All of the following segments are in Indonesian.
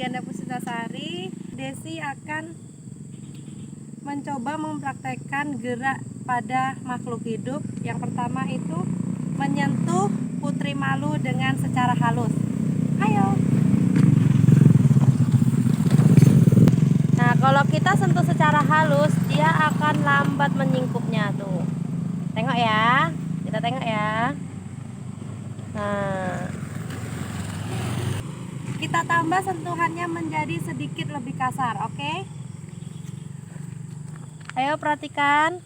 Diana Puspitasari. Desi akan mencoba mempraktekkan gerak pada makhluk hidup. Yang pertama itu menyentuh putri malu dengan secara halus. Ayo. Nah, kalau kita sentuh secara halus, dia akan lambat menyingkupnya tuh. Tengok ya, kita tengok ya. Nah, kita tambah sentuhannya menjadi sedikit lebih kasar, oke? Ayo perhatikan.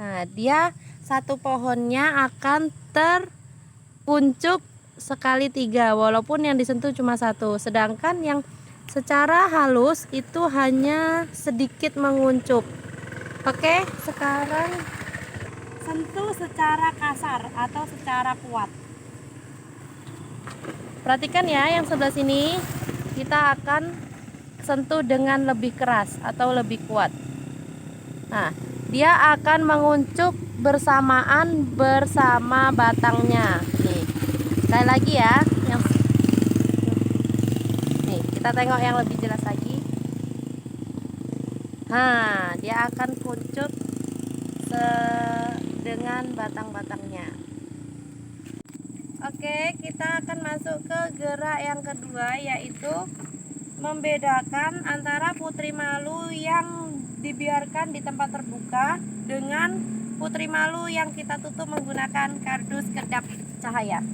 Nah, dia satu pohonnya akan terkuncup sekali 3, walaupun yang disentuh cuma 1. Sedangkan yang secara halus itu hanya sedikit menguncup. Oke, sekarang sentuh secara kasar atau secara kuat. Perhatikan ya, yang sebelah sini kita akan sentuh dengan lebih keras atau lebih kuat. Nah, dia akan menguncup bersamaan bersama batangnya. Nih, sekali lagi ya, nih kita tengok yang lebih jelas lagi. Nah, dia akan kuncup dengan batang-batangnya. Oke, kita akan masuk ke gerak yang kedua, yaitu membedakan antara putri malu yang dibiarkan di tempat terbuka dengan putri malu yang kita tutup menggunakan kardus kedap cahaya.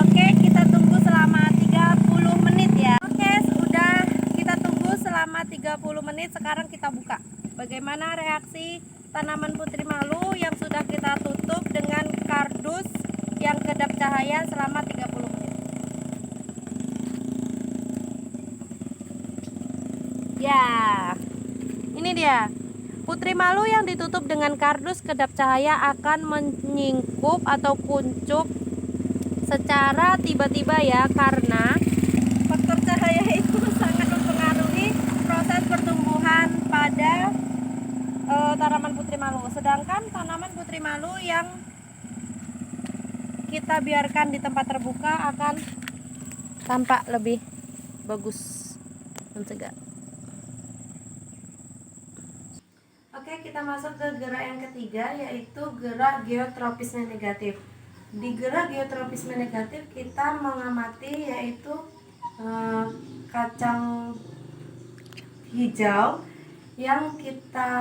Oke, kita tunggu selama 30 menit ya. Oke, sudah kita tunggu selama 30 menit. Sekarang kita buka. Bagaimana reaksi tanaman putri malu yang sudah kita tutup dengan kardus yang kedap cahaya selama 30 menit. Ya, ini dia. Putri malu yang ditutup dengan kardus kedap cahaya akan menyingkup atau kuncup secara tiba-tiba ya, karena faktor cahaya itu sangat mempengaruhi proses pertumbuhan pada tanaman putri malu. Sedangkan tanaman putri malu yang kita biarkan di tempat terbuka akan tampak lebih bagus dan segar. Oke, kita masuk ke gerak yang ketiga, yaitu gerak geotropisme negatif. Di gerak geotropisme negatif kita mengamati yaitu kacang hijau yang kita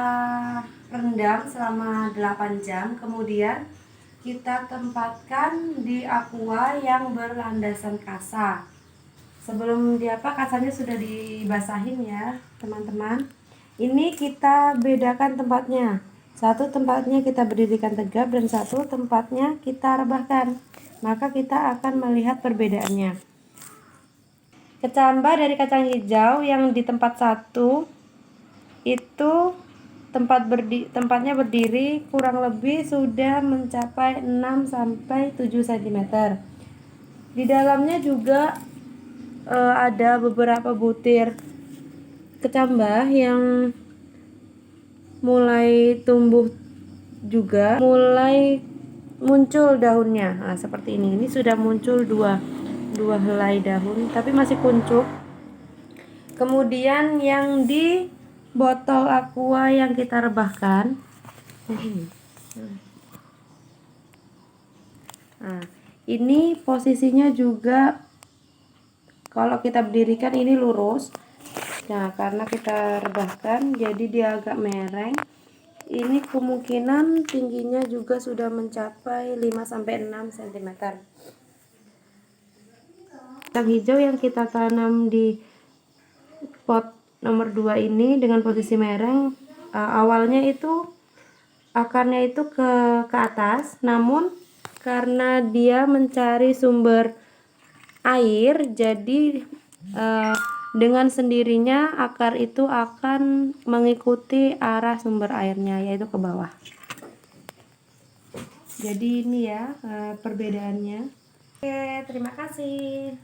rendam selama 8 jam, kemudian kita tempatkan di aqua yang berlandasan kasa. Sebelum kasanya sudah dibasahin ya teman-teman. Ini kita bedakan tempatnya. Satu tempatnya kita berdirikan tegap dan satu tempatnya kita rebahkan. Maka kita akan melihat perbedaannya. Kecambah dari kacang hijau yang di tempat satu itu tempatnya berdiri kurang lebih sudah mencapai 6-7 cm. Di dalamnya juga ada beberapa butir kecambah yang mulai tumbuh juga, mulai muncul daunnya. Nah, seperti ini sudah muncul dua helai daun tapi masih kuncup. Kemudian yang di botol aqua yang kita rebahkan, nah, ini posisinya juga kalau kita berdirikan ini lurus. Nah, karena kita rebahkan jadi dia agak mereng. Ini kemungkinan tingginya juga sudah mencapai 5-6 cm. Kacang hijau yang kita tanam di pot nomor 2 ini dengan posisi mereng, awalnya itu akarnya itu ke atas, namun karena dia mencari sumber air, jadi dengan sendirinya akar itu akan mengikuti arah sumber airnya, yaitu ke bawah. Jadi ini ya perbedaannya. Oke, terima kasih.